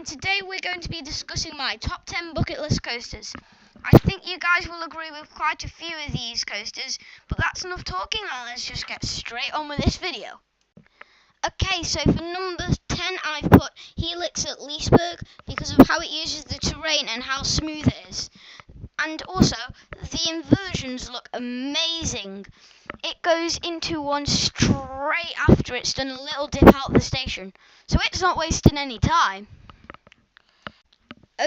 and today we're going to be discussing my top 10 bucket list coasters. I think you guys will agree with quite a few of these coasters, but that's enough talking. Now let's just get straight on with this video. Okay, so for number 10 I've put Helix at Leesburg because of how it uses the terrain and how smooth it is. And also, the inversions look amazing. It goes into one straight after it's done a little dip out the station, so it's not wasting any time.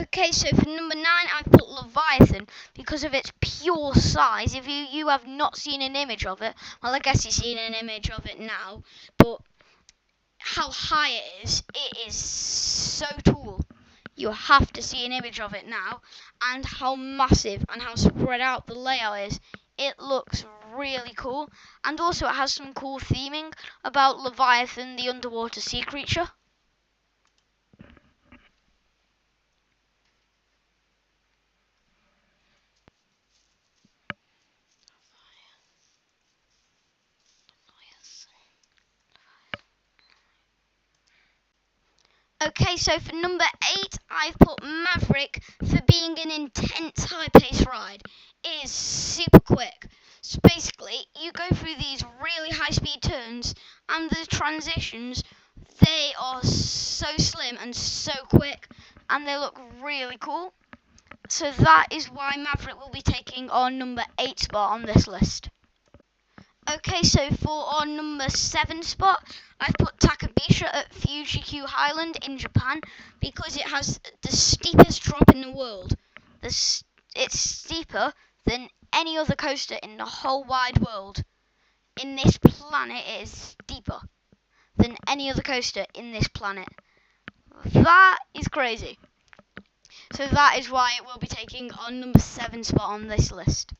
Okay, so for number 9 I've put Leviathan because of its pure size. If you have not seen an image of it, well, I guess you've seen an image of it now, but how high it is so tall. You have to see an image of it now, and how massive and how spread out the layout is. It looks really cool, and also it has some cool theming about Leviathan, the underwater sea creature. Okay, so for number 8, I've put Maverick for being an intense high-paced ride. It is super quick. So basically, you go through these really high-speed turns, and the transitions, they are so slim and so quick, and they look really cool. So that is why Maverick will be taking our number 8 spot on this list. Okay, so for our number 7 spot, I've put Takabisha at Fuji-Q Highland in Japan because it has the steepest drop in the world. It's steeper than any other coaster in the whole wide world. In this planet, it is steeper than any other coaster in this planet. That is crazy. So that is why it will be taking our number 7 spot on this list.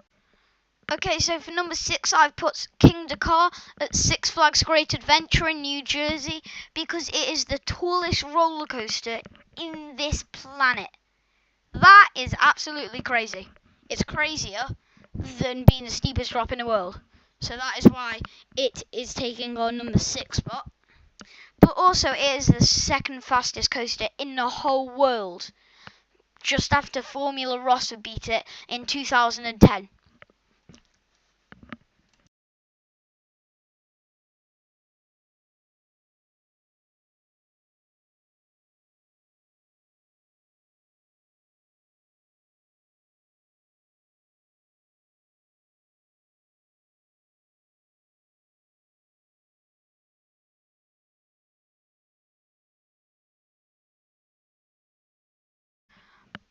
Okay, so for number 6, I've put King Dakar at Six Flags Great Adventure in New Jersey because it is the tallest roller coaster in this planet. That is absolutely crazy. It's crazier than being the steepest drop in the world. So that is why it is taking our number 6 spot. But also it is the second fastest coaster in the whole world, just after Formula Rossa beat it in 2010.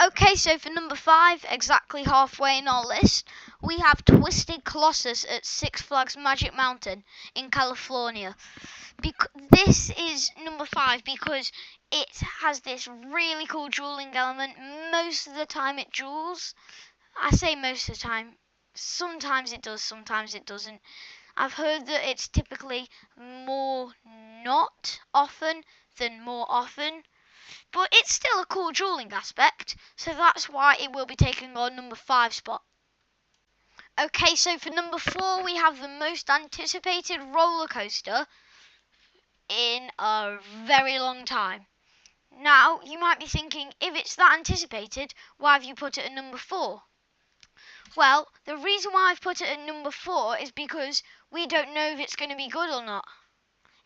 Okay, so for number 5, exactly halfway in our list, we have Twisted Colossus at Six Flags Magic Mountain in California. This is number 5 because it has this really cool dueling element. Most of the time it duels. I say most of the time. Sometimes it does, sometimes it doesn't. I've heard that it's typically more not often than more often. But it's still a cool dueling aspect, so that's why it will be taking our number 5 spot. Okay, so for number 4, we have the most anticipated roller coaster in a very long time. Now, you might be thinking, if it's that anticipated, why have you put it at number 4? Well, the reason why I've put it at number 4 is because we don't know if it's going to be good or not.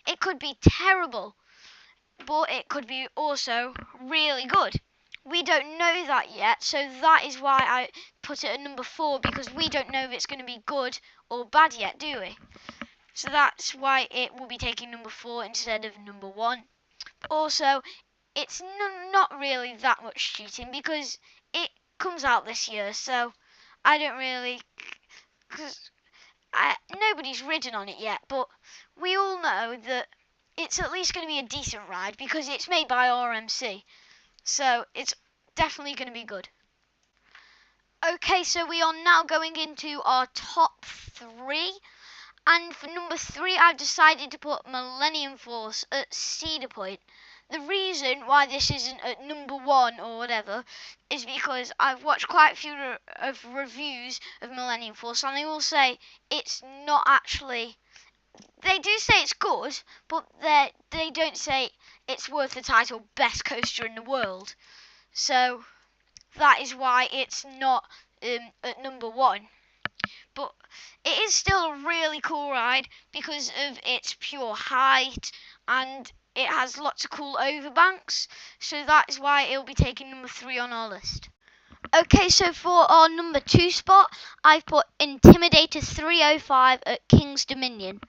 It could be terrible, but it could be also really good. We don't know that yet, so that is why I put it at number 4, because we don't know if it's going to be good or bad yet, do we? So that's why it will be taking number 4 instead of number 1. Also, it's not really that much cheating because it comes out this year, so I don't really, because nobody's ridden on it yet, but we all know that it's at least going to be a decent ride because it's made by RMC. So it's definitely going to be good. Okay, so we are now going into our top 3. And for number 3, I've decided to put Millennium Force at Cedar Point. The reason why this isn't at number 1 or whatever is because I've watched quite a few of reviews of Millennium Force, and they will say it's not actually they do say it's good, but they don't say it's worth the title best coaster in the world. So that is why it's not at number 1. But it is still a really cool ride because of its pure height, and it has lots of cool overbanks. So that is why it'll be taking number 3 on our list. Okay, so for our number 2 spot, I've put Intimidator 305 at King's Dominion.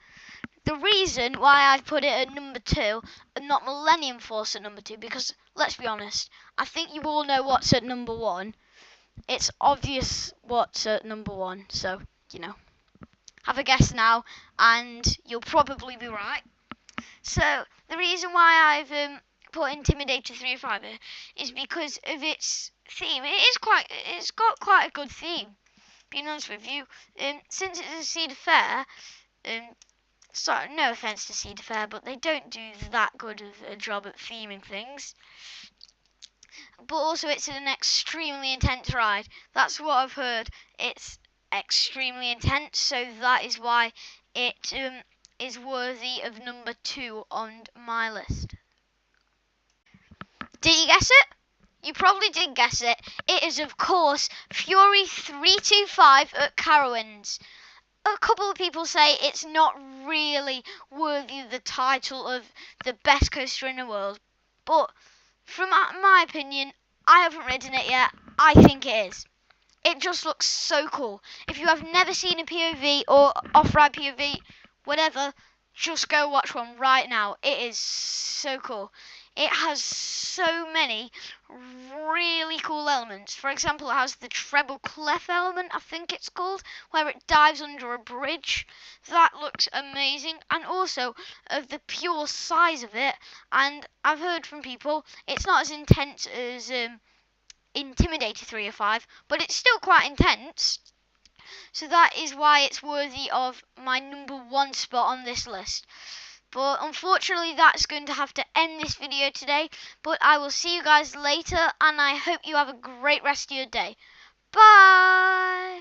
The reason why I've put it at number 2 and not Millennium Force at number 2, because let's be honest, I think you all know what's at number 1. It's obvious what's at number 1, so, have a guess now, and you'll probably be right. So, the reason why I've put Intimidator 305 is because of its theme. It's got quite a good theme, being honest with you. Since it's a Cedar Fair, sorry, no offense to Cedar Fair, but they don't do that good of a job at theming things. But also, it's an extremely intense ride. That's what I've heard. It's extremely intense, so that is why it is worthy of number 2 on my list. Did you guess it? You probably did guess it. It is, of course, Fury 325 at Carowinds. A couple of people say it's not really worthy of the title of the best coaster in the world, but from my opinion, I haven't ridden it yet. I think it is. It just looks so cool. If you have never seen a POV or off-ride POV, whatever, just go watch one right now. It is so cool. It has so many really cool elements. For example, it has the treble clef element, I think it's called, where it dives under a bridge. That looks amazing. And also of the pure size of it. And I've heard from people, it's not as intense as Intimidator 305, but it's still quite intense. So that is why it's worthy of my number 1 spot on this list. But unfortunately, that's going to have to end this video today. But I will see you guys later, and I hope you have a great rest of your day. Bye!